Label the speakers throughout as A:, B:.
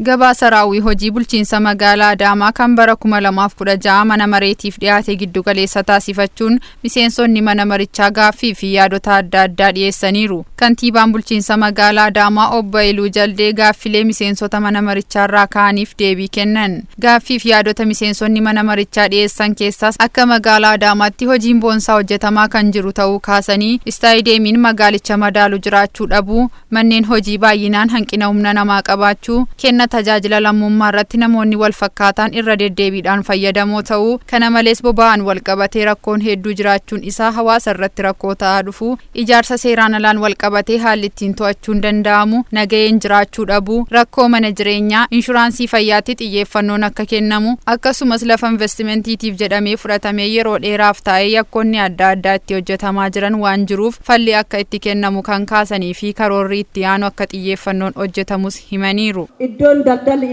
A: Gabaasa raawwii hojii bulchiinsa magaalaa Adaamaa kan bara 2016 mana mareetiif dhiyaate giddu galeessa taasifachuun miseensonni mana marichaa gaaffii fi yaadota adda addaa dhiyeessaniiru. Kantiibaan bulchiinsa magaalaa Adaamaa Obbo Iluu Jaldee gaaffilee miseensota mana marichaarraa ka'aniif deebii kennan. Gaaffii fi yaadota miseensonni mana marichaa dhiyeessan keessaas akka magaalaa Adaamaatti hojiin boonsaa hojjetamaa kan jiru ta'uu kaasanii istaayideemiin magaalicha madaalu jiraachuu dhabuu, manneen hojii baay'inaan hanqina humna namaa qabaachuu, kenna tajaajila lammummaa irratti namoonni wal fakkaataan irra deddeebiidhaan fayyadamoo ta'uu, kana malees boba'aan wal qabatee rakkoon hedduu jiraachuun isaa hawaasa irratti rakkoo ta'aa dhufu, ijaarsa seeraan alaan wal qabatee haalli ittiin to'achuun danda'amu nagayeen jiraachuu dhabuu, rakkoo mana jireenyaa, inshuraansii fayyaatti xiyyeeffannoon akka kennamu, akkasumas lafa investimentiitiif jedhamee fudhatamee yeroo dheeraaf taa'ee yakkoonni adda addaa itti hojjetamaa jiran waan jiruuf falli akka itti kennamu kan kaasanii fi karoorri itti aanu akka xiyyeeffannoon hojjetamus himaniiru.
B: Iddoon daldalli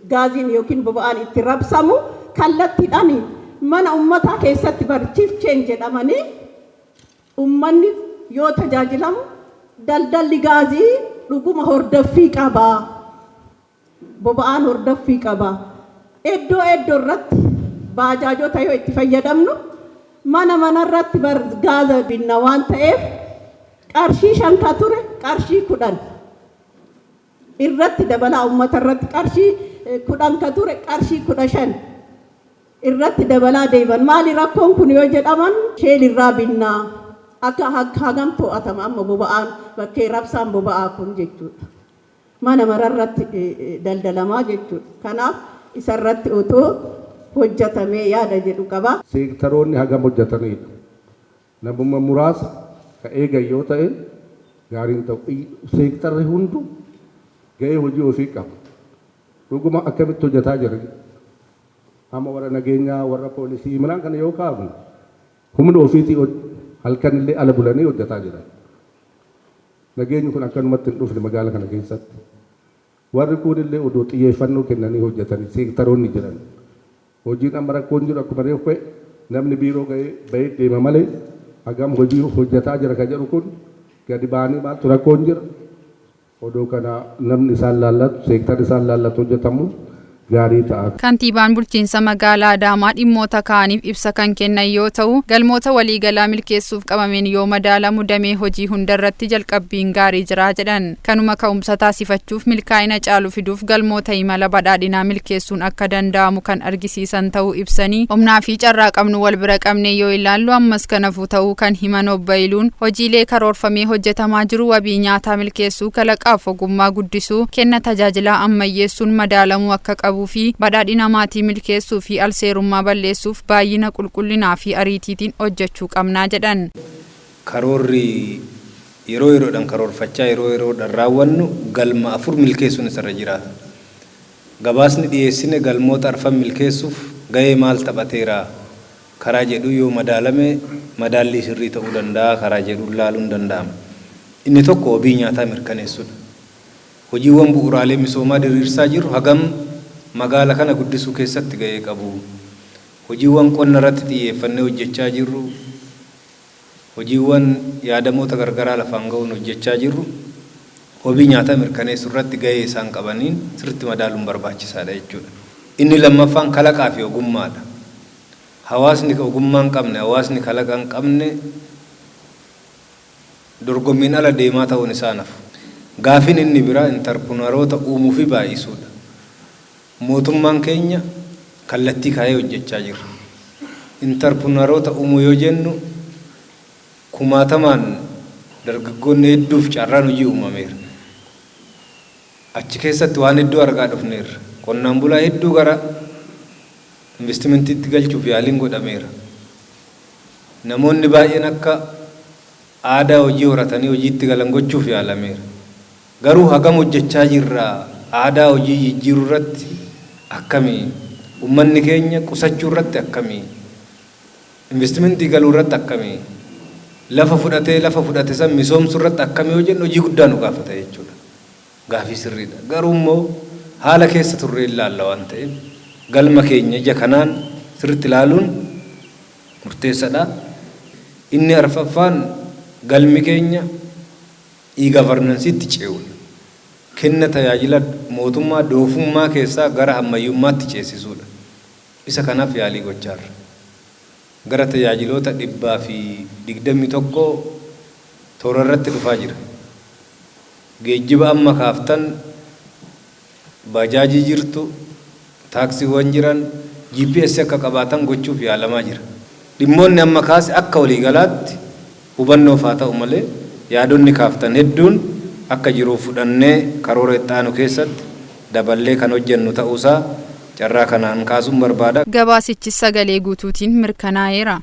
B: gaaziin yookiin boba'aan itti rabsamu kallattiidhaan mana ummataa keessatti barchiif cheen jedhamanii ummanni yoo tajaajilamu daldalli gaazii dhuguma hordoffii qaba. Boba'aan hordoffii qaba. Iddoo irratti baajaajota yoo itti fayyadamnu mana irratti gaaza binna waan ta'eef qarshii 5 ture qarshii 10 irratti dabalaa ummata irratti qarshii 10 ka ture qarshii 15 irratti dabalaa deeban. Maali rakkoon kun yoo jedhaman sheelirraa binnaa akka hagam to'atama amma boba'aan bakkee rabsaan boba'aa kun jechuudha. Mana mararratti daldalamaa jechuudha. Kanaaf isarratti otoo hojjetamee yaada jedhu qaba.
C: Seektaroonni hagam hojjetanidha. Namummaa muraasa ka eegan yoo ta'e gaariin ta'u seektarri hundu ga'ee hojii ofii qaba. Dhuguma akkamitti hojjetaa jira. Amma warra nageenyaa warra poolisii manaan kana yoo kaafnu humna ofiitii halkan illee ala bulanii hojjetaa jiran. Nageenyi kun akkanumatti hin dhufne magaalaa kana keessatti. Warri kun illee odoo xiyyeeffannoo kennanii hojjetanii seektaroonni jiran. Hojiin amma rakkoon jiru akkuma reeffe namni biiroo ga'ee bahee deema malee hagam hojii hojjetaa jira kan jedhu kun gadi ba'anii maaltu rakkoon jira. Odoo kana namni isaan laallatu seektarri isaan laallatu hojjetamu gaarii ta'a.
A: Kantiibaan bulchiinsa magaalaa Adaamaa dhimmoota kaaniif ibsa kan kennan yoo ta'u, galmoota waliigalaa milkeessuuf qabameen yoo madaalamu damee hojii hundarratti jalqabbiin gaarii jira jedhan. Kanuma ka'umsa taasifachuuf milkaa'ina caalu fiduuf galmoota imala badhaadhinaa milkeessuun akka danda'amu kan argisiisan ta'uu ibsanii, humnaa fi carraa qabnu wal bira qabnee yoo ilaallu ammas kanaafuu ta'uu kan himan Obbo Iluun hojiilee karoorfamee hojjetamaa jiru wabii nyaataa milkeessuu, kalaqaaf ogummaa guddisuu, kenna tajaajilaa ammayyeessuun madaalamuu akka qabu fi badhaadhina maatii milkeessuu fi alseerummaa balleessuuf baay'ina qulqullinaa fi ariitiitiin hojjechuu qabnaa jedhan.
D: Karoorri yeroodhaan karoorfachaa yeroodhaan raawwannu galma 4 milkeessuun isarra jiraata. Gabaasni dhiyeessine galmoota 4 milkeessuuf ga'ee maal taphateera karaa jedhu yoo madaalame madaallii sirrii ta'uu danda'a karaa jedhu ilaaluun danda'ama. Inni tokko wabii nyaataa mirkaneessuudha. Hojiiwwan bu'uuraalee misoomaa diriirsaa jiru hagam magaalaa kana guddisuu keessatti ga'ee qabu. Hojiiwwan qonna irratti xiyyeeffannee hojjechaa jirru, hojiiwwan yaadamoota gargaraa lafaan ga'uun hojjechaa jirru, wabii nyaataa mirkaneessuu irratti ga'ee isaan qabaniin sirriitti madaaluun barbaachisaadha jechuudha. Inni lammaffaan kalaqaa fi ogummaadha. Hawaasni ogummaa hin qabne, hawaasni kalaqa hin qabne dorgommiin ala deemaa ta'uun isaa nafu. Gaafiin inni biraa intarpiroonaroota uumuu fi baay'isuudha. Mootummaan keenya kallattii kaayee hojjechaa jira. Intarpiroonaroota uumuu yoo jennu kumaatamaan dargaggoonni hedduuf carraan hojii uumameera. Achi keessatti waan hedduu argaa dhufneerra. Qonnaan bulaa hedduu gara investimentiitti galchuuf yaaliin godhameera. Namoonni baay'een akka aadaa hojii horatanii hojiitti galan gochuuf yaalameera. Garuu hagam hojjechaa jirra aadaa hojii jijjiiruu irratti akkamii, ummanni keenya qusachuu irratti akkamii, investimentii galuu irratti akkamii, lafa fudhate san misoomsuu irratti akkamii yoo jennu hojii guddaa nu gaafata jechuudha. Gaafii sirriidha. Garuu immoo haala keessa turree ilaalla waan ta'eef galma keenya ija kanaan sirriitti ilaaluun murteessaadha. Inni arfaffaan galmi keenya e-governanceetti ce'uudha. kenna tajaajila mootummaa doofummaa keessaa gara ammayyummaatti ceesisuudha. Isa kanaaf yaalii gochaarra. Gara tajaajiloota 121 toora irratti dhufaa jira. Geejjiba amma kaaftan bajaajii jirtu, taaksiiwwan jiran, GPS akka qabaatan gochuuf yaalamaa jira. Dhimmoonni amma kaase akka waliigalaatti hubannoof haa ta'u malee yaadonni kaaftan hedduun akka jiruuf fudhannee karoora itti aanu keessatti daballee kan hojjennu ta'uusaa carraa kanaan kaasuun barbaada.
A: Gabaasichi sagalee guutuutiin mirkanaa'eera.